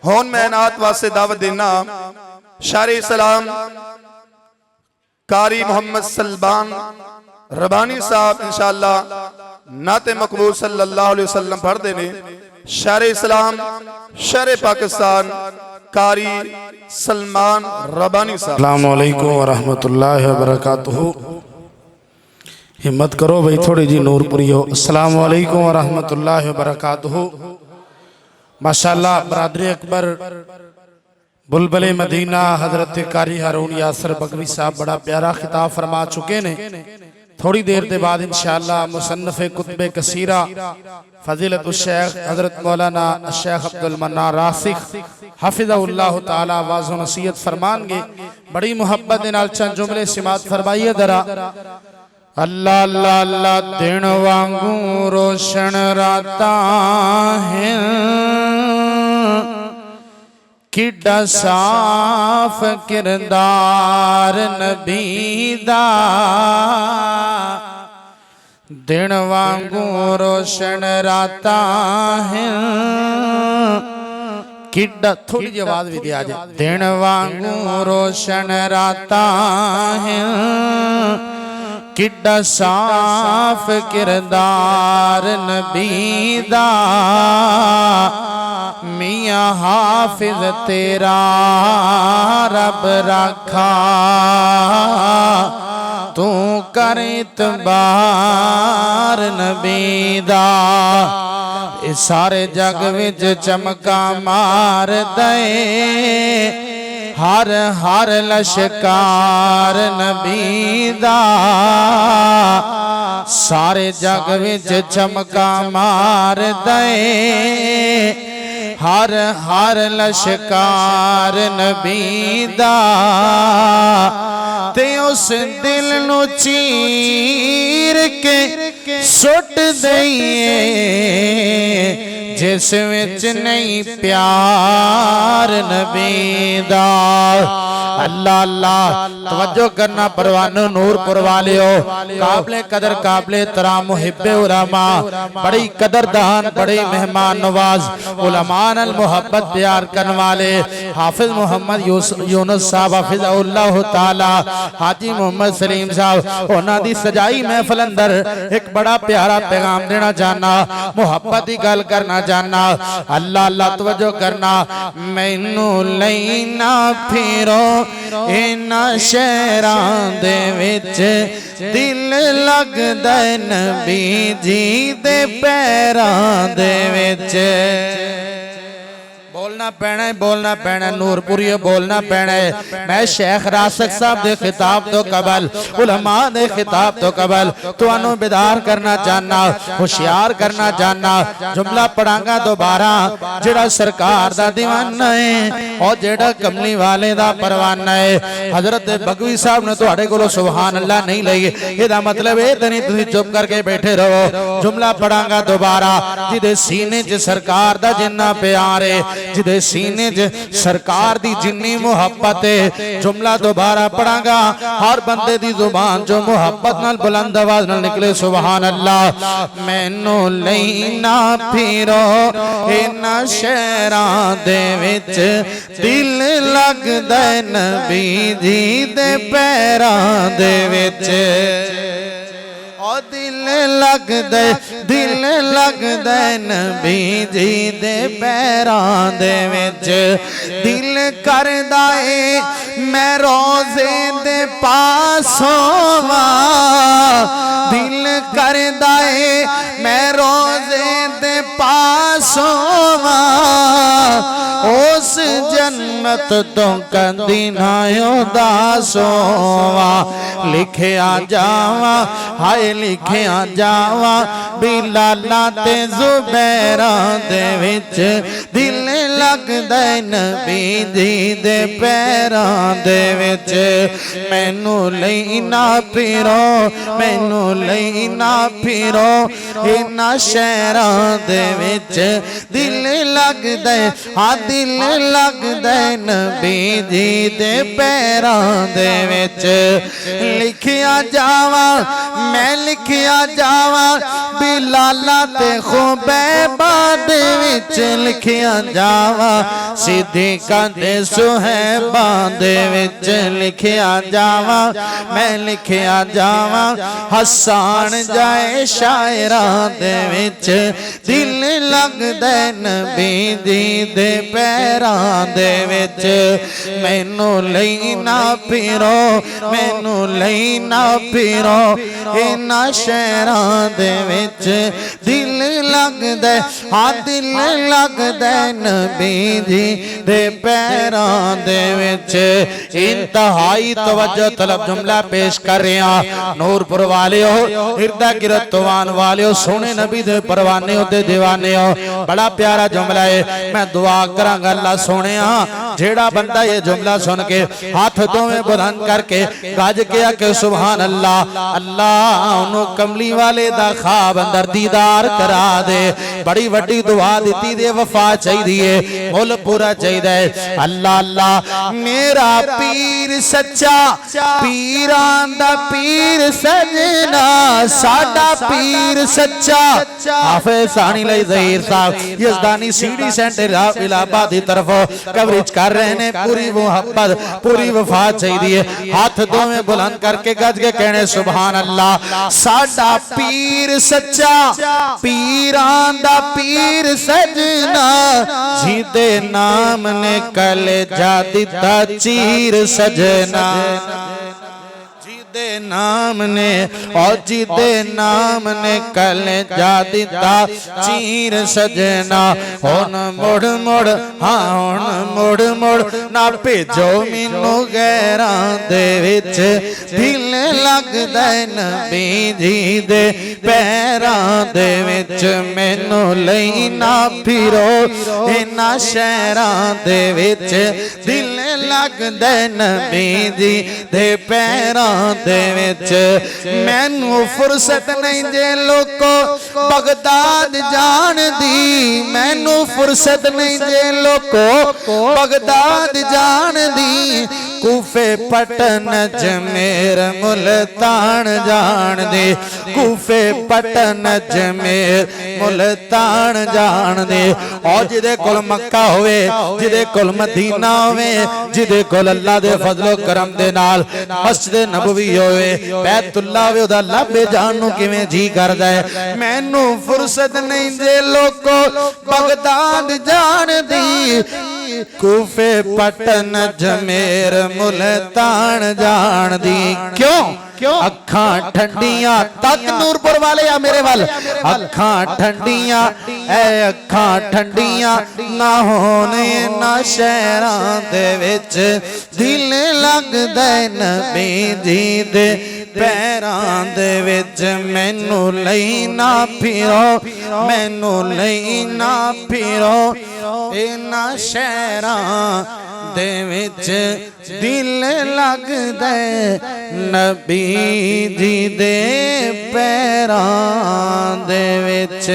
हुण मैं नात वास्ते दावत देना शारे इस्लाम कारी मोहम्मद सलमान रबानी साहब इंशाअल्लाह नाते मकबूल सल्लल्लाहु अलैहि वसल्लम पढ़ते ने। शारे इस्लाम शारे पाकिस्तान कारी सलमान रबानी साहब। अस्सलामु अलैकुम व रहमतुल्लाहि व बरकातुहू। हिम्मत करो भाई थोड़ी जी नूरपुरी हो। अस्सलामु अलैकुम व रहमतुल्लाहि व बरकातुहू। माशाअल्लाह बरादरी अकबर बुलबुले मदीना हजरत कारी हारून यासर बगवी साहब बड़ा प्यारा खिताब फरमा चुके ने। थोड़ी देर के बाद इंशाअल्लाह मुसन्नफ़े कुतुबे कसीरा फजीलतुल शेख हजरत मौलाना शेख अब्दुल मन्नान रासिख हफिज़हुल्लाह ताला वाज़ व नसीहत फरमाएंगे। बड़ी मुहब्बत के नाल चंद जुमले सिमात फरमाइए जरा। अल्लाह अल्लाह अल्लाह दिन वांगू रोशन राता है, किड्डा साफ किरदार नबी दा। दिन वांगू रोशन राता है, किड्डा थोड़ी जी आवाज भी दिया जाए। दिन वांगू रोशन राता है, किड्डा साफ किरदार नबी दा। मियां हाफिज तेरा रब रखा, तू कर इतबार नबी दा। इस सारे जग विच चमका मार दे, हर हर लश्कार नबी दा। सारे जग विच चमका मार दे, हर हर लश्कार नबी दा। ते उस दिल नू चीर के सुट दईए, जिस विच नहीं प्यार नबी दा। अल्लाह अल्लाह तवज्जो करना परवानो नूरपुर वालियो। काबले कदर काबले तराम मुहिब्बे उलमा, बड़ी कदरदान बड़े मेहमान नवाज उलमान अल मोहब्बत प्यार करने वाले हाफिज मोहम्मद यूनुस साहब हफिज़हुल्लाह ताला हाजी मोहम्मद सलीम साहब उन्हां दी सजाई महफिल अंदर एक बड़ा प्यारा पैगाम देना चाहना, मोहब्बत की गल करना चाहना। अल्लाह अल्लाह तवज्जो करना। मैनू लैना फिरो इन्हां शहरां दे विच, दिल लगदा नबी जी दे पैरां दे विच। बोलना पैना नूरपुरी बोलना पैना है। मैं शेख रासिख साहब दे खिताब तो कबल उलमा दे खिताब तो कबल तुहानू बेदार करना चाहना, होशियार करना चाहना। जुमला पढ़ांगा दोबारा। जेड़ा सरकार दा दीवाना है और जेड़ा कमली वाले दा परवाना है। हजरत बगवी साहब ने तुहाडे कोलों सुभान अल्लाह नहीं लई, एदा मतलब ये तो नहीं तुसीं चुप करके बैठे रहो। जुमला पढ़ांगा दोबारा। जिदे सीने च सरकार दा जिन्ना प्यार है, जिदे सीने च सरकार दी जिन्नी मुहब्बत है। जुमला दोबारा पढ़ांगा। हर बंदे दी जुबान जो मुहब्बत नाल बुलंद आवाज नाल निकले सुभान अल्लाह। मैनू लैना फिरो इन्हां शहरां दे विच, दिल लगदा नबी जी दे पैरां दे विच। दिल लगदा नबी जी दे पैरां दे विच। दिल करदा ए मैं रोज़े दे पास होवां, दिल करदा ए मैं रोज़े दे पास होवां। उस जन्नत तो कदी ना उदास होवां। लिखिया जावा हाय लिखिया जावा बिलाला ते ज़ुबैरा दे विच। दिल लगदा नबी जी दे पैरां दे विच। मैनू लैना फिरो, मैनू लैना फिरो इन्हां शहरां दे विच। दिल लगदा हाँ दिल लगदा लगदा नबी जी दे पैरां दे विच लिखिया जावा मैं लिखिया जावा बिलाला ते खुबैबा दे विच लिखिया जावा सिद्दीक़ां ते सुहैबा दे विच लिखिया जावा मैं लिखिया जावा हसान जाए शायरां दे विच दिल लगदा नबी जी दे पैरां दे विच मैनू लई ना फिरो मैनू लई ना फिरो इन्हां शहरां दे विच दिल लगदा हाँ दिल लगदा नबी जी दे पैरां दे विच इंतहाई तवज्जो तलब जुमला पेश कर रहे हैं नूरपुर वाले हो हिरदा गिरतवान वाले हो सोने नबी दे परवाने हो दे दीवाने हो बड़ा प्यारा जुमला है मैं दुआ करांगा अल्लाह सोने जेड़ा बंदा ये जुमला सुन के हाथ दोवें बुलंद करके गज के आके सुभान अल्लाह अल्लाह उन्हों कमली वाले दा ख्वाब अंदर दीदार करा दे बड़ी वड्डी दुआ दी दे वफा चाहिए मुल पूरा चाहिए अल्लाह अल्लाह मेरा पीर सच्चा पीरां दा पीर सजना साडा पीर सच्चा हाफिज़ सानी लई ज़हीर साहब यज़दानी सीडी सेंटर इलाहाबाद की तरफ कवरेज कर रहे हैं पूरी मोहब्बत पूरी वफा चाहिए हाथ दोवें बुलंद करके गज के कहने सुभान अल्लाह साडा पीर सच्चा पीरां दा पीर सजना जिदे नाम ने कलेजा दिता चीर सजना जिदे नाम ने और जिदे नाम ने कलेजा दिता चीर सजना हुण मुड़ मुड़ हाँ हुण मुड़ मुड़ ना भेजो मैनू गैरां दे विच दिल लगदा नबी जी दे पैरां दे विच मैनू लई ना फिरो इन्हां शहरां दे विच दिल लगदा नबी जी दे पैरां दे विच मैनू फुर्सत नहीं जे लोको बगदाद जान दी मैनू फुर्सत नहीं जे लोको बगदाद जान दी कूफे पटन अजमेर मुल्तान जान दे कूफे पटन अजमेर मुल्तान जान दे और जिदे कोल मक्का होवे जिदे कोल मदीना होवे जिदे कोल अल्लाह दे फजलो करम दे नाल मस्जिद नबवी होवे बैतुल्लाह होवे ओदा लाभे जान नू किवें जी करदा है मैनू फुर्सत नहीं जे लोको बगदाद जान दी कूफे पटन अजमेर मुल्तान जान दी क्यों क्यों अखा ठंडिया तक नूरपुर वाले या मेरे वाल अखा ठंडिया ए अखा ठंडिया ना होने ना शहरां दे विच दिल लगदा नबी जी दे पैरां दे विच मैनू लई ना फिरो मैनू लई ना फिरो इन्हां शहरां दे विच दिल लगदा नबी जी दे पैरां दे विच